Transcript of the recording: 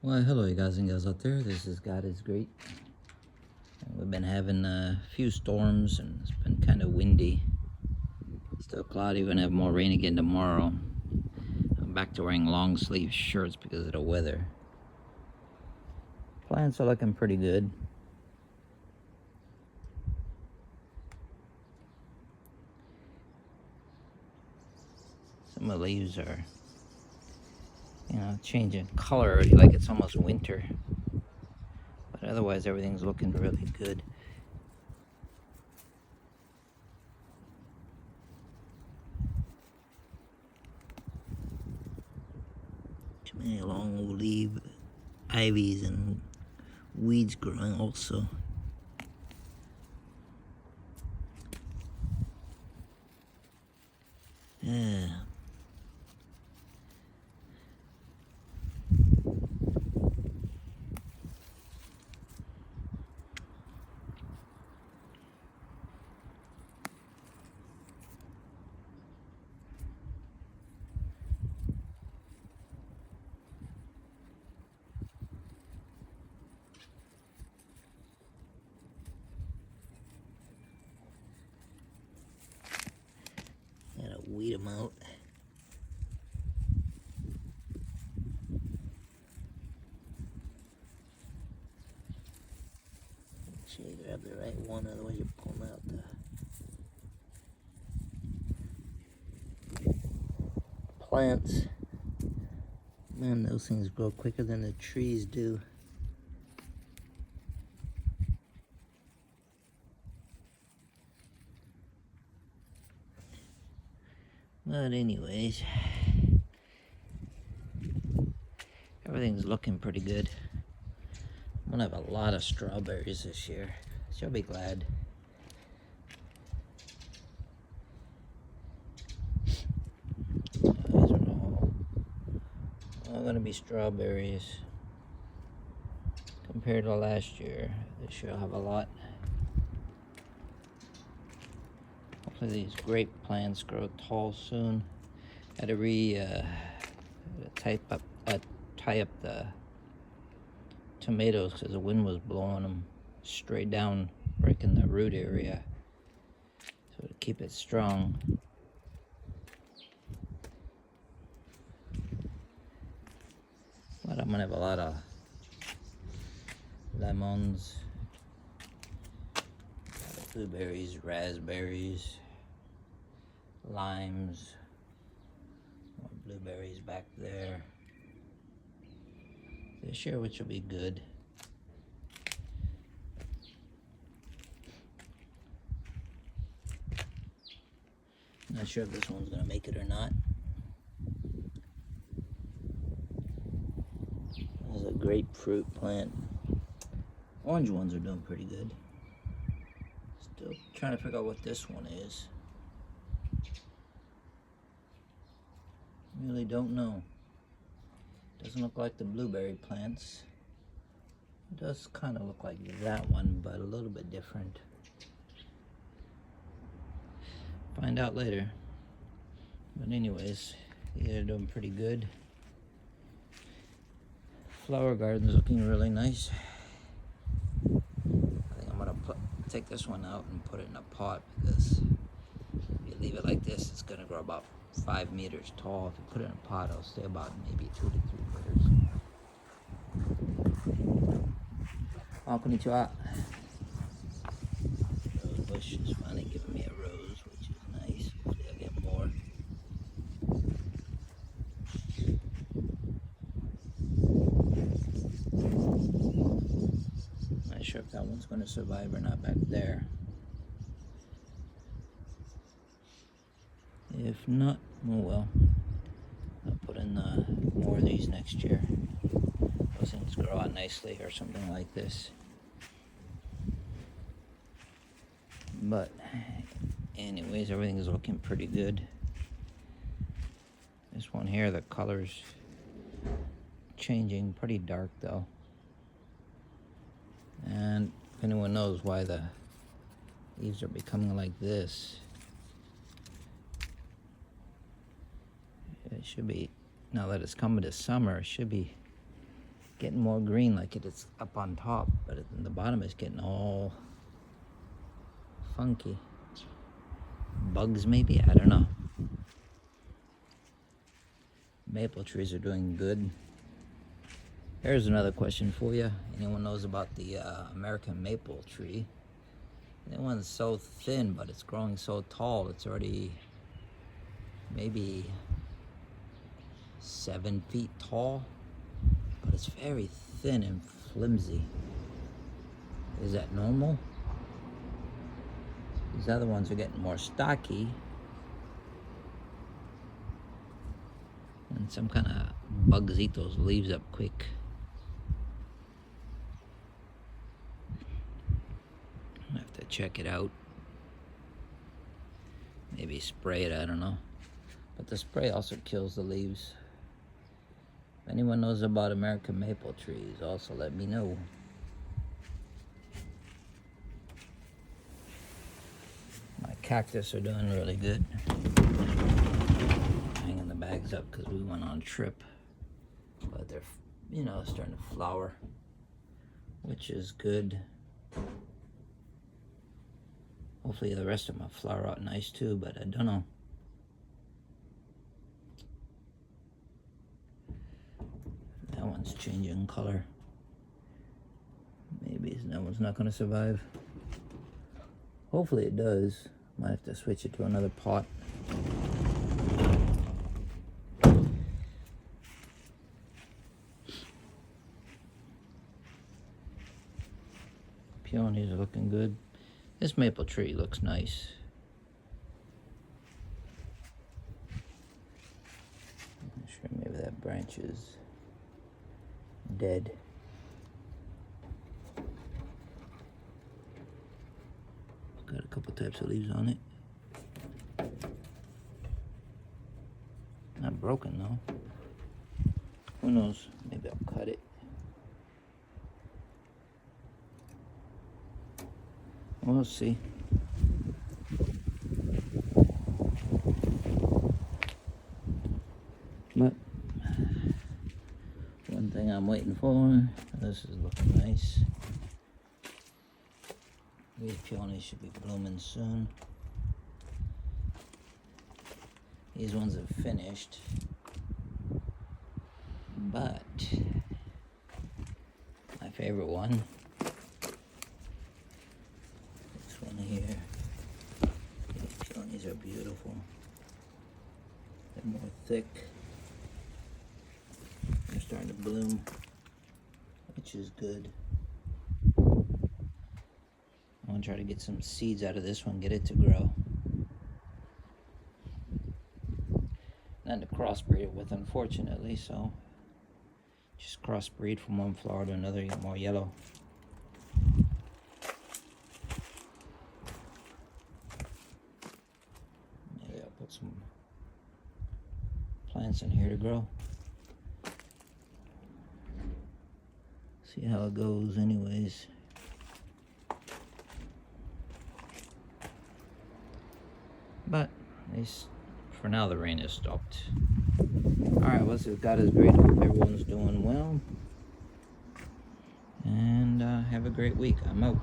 Well, hello, you guys and gals out there. This is God is Great. And we've been having a few storms and it's been kind of windy. Still cloudy. We're going to have more rain again tomorrow. I'm back to wearing long sleeve shirts because of the weather. Plants are looking pretty good. Some of the leaves are, changing color already, like it's almost winter. But otherwise, everything's looking really good. Too many long leaf ivies and weeds growing also. Yeah. Gotta weed them out. Sure you grab the right one, otherwise you pull them out the plants. Man, those things grow quicker than the trees do. But anyways, everything's looking pretty good. I'm gonna have a lot of strawberries this year. She'll be glad. These are all gonna be strawberries. Compared to last year, this year I'll have a lot. Hopefully these grape plants grow tall soon. Had to tie up the tomatoes because the wind was blowing them straight down, breaking the root area. So to keep it strong. But I'm gonna have a lot of lemons, blueberries, raspberries, limes, more blueberries back there this year, which will be good. Not sure if this one's gonna make it or not. There's a grapefruit plant. Orange ones are doing pretty good. Still trying to figure out what this one is. Really don't know. Doesn't look like the blueberry plants. It does kind of look like that one, but a little bit different. Find out later. But anyways, they're doing pretty good. Flower garden's looking really nice. I think I'm gonna take this one out and put it in a pot because if you leave it like this, it's gonna grow about 5 meters tall. If you put it in a pot, it'll stay about maybe 2 to 3 meters. Konnichiwa. Rose bush is finally giving me a rose, which is nice. Hopefully I'll get more. Not sure if that one's going to survive or not back there. If not, oh well. I'll put in more of these next year. Those things grow out nicely or something like this. But anyways, everything is looking pretty good. This one here, the color's changing, pretty dark though. And if anyone knows why the leaves are becoming like this, it should be, now that it's coming to summer, it should be getting more green like it is up on top, but in the bottom it's getting all funky. Bugs maybe? I don't know. Maple trees are doing good. Here's another question for you. Anyone knows about the American maple tree? That one's so thin, but it's growing so tall. It's already maybe 7 feet tall, but it's very thin and flimsy. Is that normal? These other ones are getting more stocky. And some kind of bugs eat those leaves up quick. I have to check it out. Maybe spray it, I don't know. But the spray also kills the leaves. If anyone knows about American maple trees, also let me know. My cactus are doing really good. Hanging the bags up because we went on a trip. But they're, starting to flower, which is good. Hopefully the rest of them will flower out nice too, but I don't know. That one's changing color. Maybe that one's not going to survive. Hopefully it does. Might have to switch it to another pot. Peonies are looking good. This maple tree looks nice. I'm not sure, maybe that branch is dead. It's got a couple types of leaves on it. Not broken though. Who knows? Maybe I'll cut it. We'll see. But one thing I'm waiting for, this is looking nice. These peonies should be blooming soon. These ones have finished, but my favorite one, here. These peonies are beautiful. They're more thick. They're starting to bloom, which is good. I want to try to get some seeds out of this one, get it to grow. Not to crossbreed it with, unfortunately, so just crossbreed from one flower to another, you get more yellow. Some plants in here to grow. See how it goes anyways. But at least for now the rain has stopped. Alright, well, so God is great. Hope everyone's doing well. And have a great week. I'm out.